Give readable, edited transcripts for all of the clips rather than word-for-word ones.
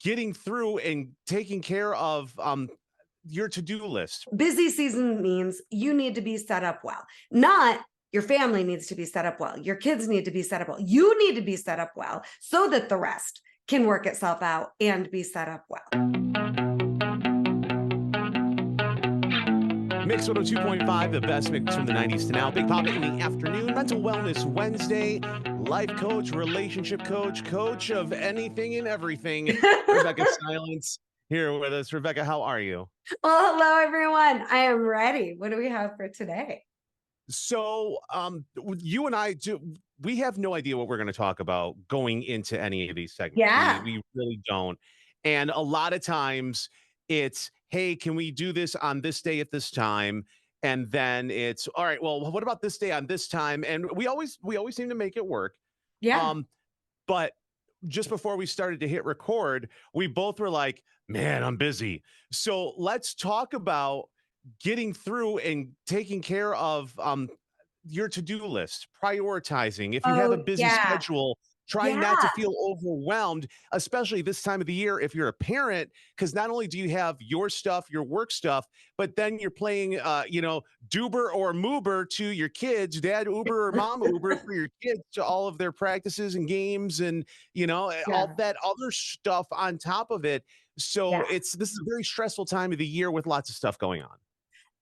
getting through and taking care of your to-do list. Busy season means you need to be set up well, not your family needs to be set up well. Your kids need to be set up well. You need to be set up well so that the rest can work itself out and be set up well. Mix 102.5, the best mix from the 90s to now. Big Papa in the afternoon. Mental Wellness Wednesday. Life coach, relationship coach, coach of anything and everything. Rebeccah Silence here with us. Rebeccah, how are you? Well, hello, everyone. I am ready. What do we have for today? So, you and I do. We have no idea what we're going to talk about going into any of these segments. We Yeah. we really don't. And a lot of times, it's hey, can we do this on this day at this time? And then it's all right. Well, what about this day on this time? And we always seem to make it work. Yeah. Um, but just before we started to hit record, we both were like, man, I'm busy. So let's talk about getting through and taking care of your to-do list, prioritizing. If you have a Oh, busy yeah. schedule, trying not to Yeah. feel overwhelmed, especially this time of the year if you're a parent, because not only do you have your stuff, your work stuff, but then you're playing, Duber or Moober to your kids, dad Uber or mom Uber for your kids to all of their practices and games and, all Yeah. that other stuff on top of it. So Yeah. this is a very stressful time of the year with lots of stuff going on.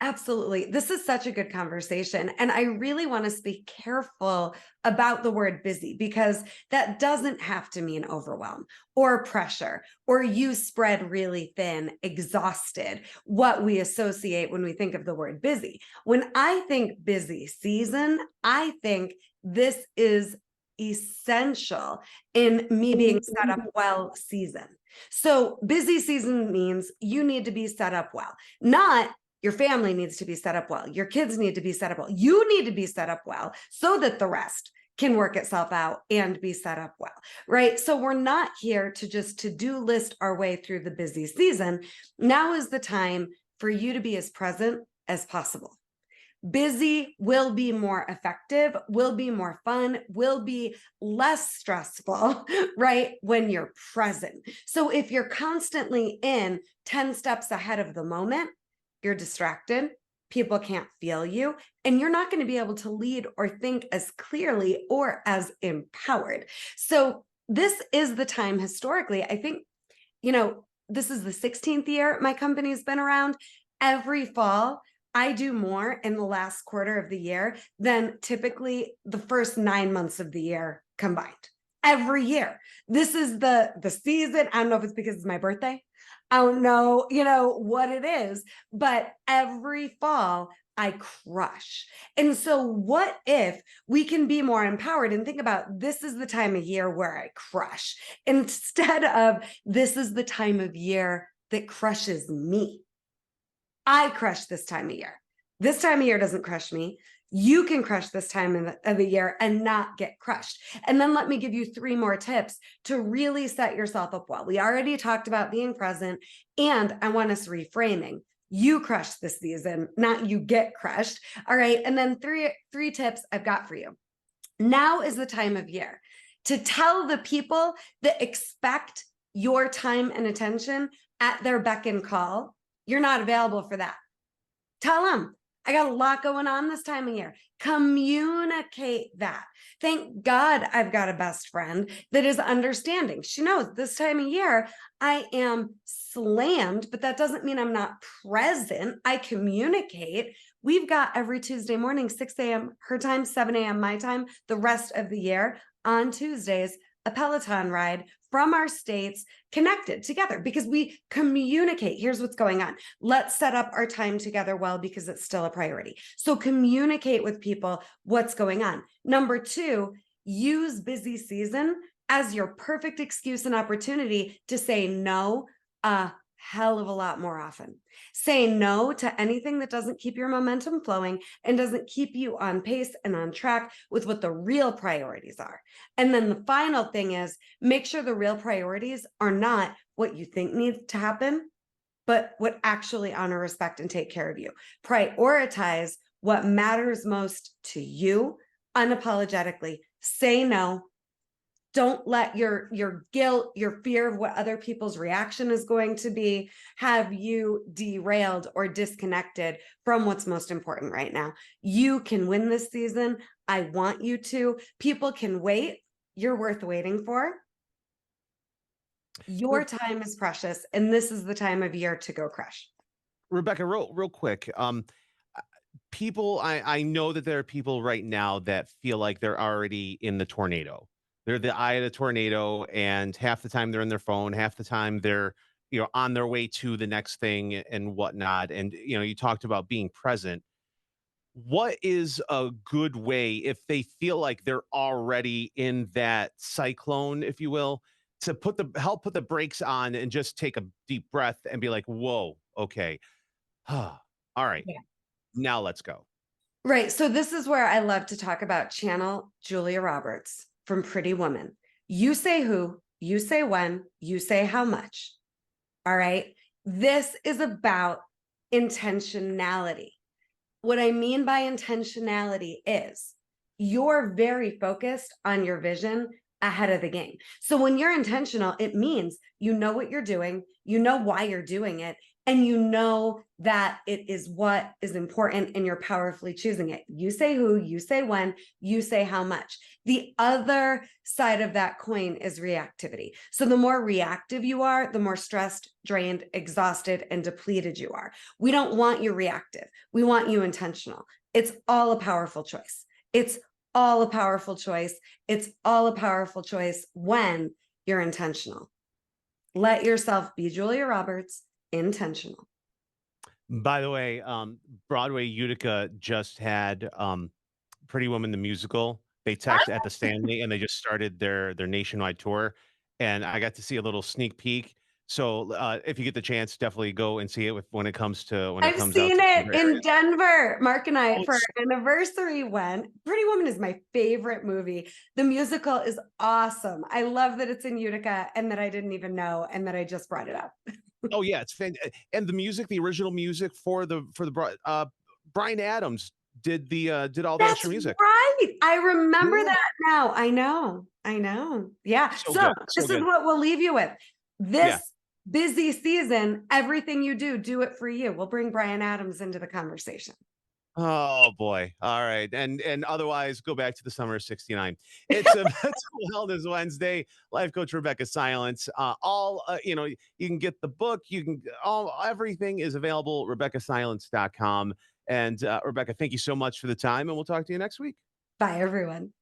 Absolutely. This is such a good conversation. And I really want to be careful about the word busy because that doesn't have to mean overwhelm or pressure or you spread really thin, exhausted, what we associate when we think of the word busy. When I think busy season, I think this is essential in me being set up well season. So busy season means you need to be set up well, not your family needs to be set up well. Your kids need to be set up well. You need to be set up well so that the rest can work itself out and be set up well, right? So we're not here to just to-do list our way through the busy season. Now is the time for you to be as present as possible. Busy will be more effective, will be more fun, will be less stressful, right? When you're present. So if you're constantly in 10 steps ahead of the moment, you're distracted, people can't feel you, and you're not going to be able to lead or think as clearly or as empowered. So, this is the time historically. I think, this is the 16th year my company's been around. Every fall, I do more in the last quarter of the year than typically the first 9 months of the year combined. Every year. This is the season. I don't know if it's because it's my birthday. I don't know, what it is, but every fall I crush. And so what if we can be more empowered and think about this is the time of year where I crush instead of this is the time of year that crushes me. I crush this time of year. This time of year doesn't crush me. You can crush this time of the year and not get crushed. And then let me give you 3 more tips to really set yourself up well. We already talked about being present, and I want us reframing. You crush this season, not you get crushed. All right. And then three tips I've got for you. Now is the time of year to tell the people that expect your time and attention at their beck and call. You're not available for that. Tell them, I got a lot going on this time of year. Communicate that. Thank God I've got a best friend that is understanding. She knows this time of year I am slammed, but that doesn't mean I'm not present. I communicate. We've got every Tuesday morning, 6 a.m. her time, 7 a.m. my time, the rest of the year on Tuesdays, a Peloton ride from our states connected together because we communicate. Here's what's going on. Let's set up our time together well because it's still a priority. So communicate with people what's going on. Number 2, use busy season as your perfect excuse and opportunity to say no a hell of a lot more often. Say no to anything that doesn't keep your momentum flowing and doesn't keep you on pace and on track with what the real priorities are. And then the final thing is make sure the real priorities are not what you think needs to happen, but what actually honor, respect, and take care of you. Prioritize what matters most to you unapologetically. Say no Don't let your guilt, your fear of what other people's reaction is going to be, have you derailed or disconnected from what's most important right now. You can win this season. I want you to. People can wait. You're worth waiting for. Your Re- time is precious, and this is the time of year to go crush. Rebecca, real quick. Uh, People, I know that there are people right now that feel like they're already in the tornado. They're the eye of the tornado, and half the time they're in their phone, half the time they're on their way to the next thing and whatnot. And you talked about being present. What is a good way if they feel like they're already in that cyclone, if you will, to help put the brakes on and just take a deep breath and be like, whoa, okay. All right, now let's go. Right. So this is where I love to talk about channel Julia Roberts from Pretty Woman. You say who, you say when, you say how much. All right. This is about intentionality. What I mean by intentionality is you're very focused on your vision ahead of the game. So when you're intentional, it means you know what you're doing, you know why you're doing it, and you know that it is what is important and you're powerfully choosing it. You say who, you say when, you say how much. The other side of that coin is reactivity. So the more reactive you are, the more stressed, drained, exhausted, and depleted you are. We don't want you reactive. We want you intentional. It's all a powerful choice. It's all a powerful choice. It's all a powerful choice when you're intentional. Let yourself be Julia Roberts, intentional. By the way, Broadway Utica just had Pretty Woman the musical. They text at the Stanley and they just started their nationwide tour, and I got to see a little sneak peek. So if you get the chance, definitely go and see it when it I've comes out seen to it Denver in area. Denver. Mark and I, Oh, for our anniversary, went. Pretty Woman is my favorite movie. The musical is awesome. I love that it's in Utica and that I didn't even know and that I just brought it up. oh yeah, it's and the music, the original music for Brian Adams did all the That's extra music. right. I remember Yeah, that now. I know. I know. Yeah. so So good, so this is good. what we'll leave you with. Yeah. This busy season, everything you do, do it for you. We'll bring Brian Adams into the conversation. Oh boy. All right. And otherwise go back to the summer of 69. It's a Mental Wellness Wednesday. Life coach Rebecca Silence. You can get the book, you can all everything is available rebeccasilence.com. And Rebecca, thank you so much for the time and we'll talk to you next week. Bye, everyone.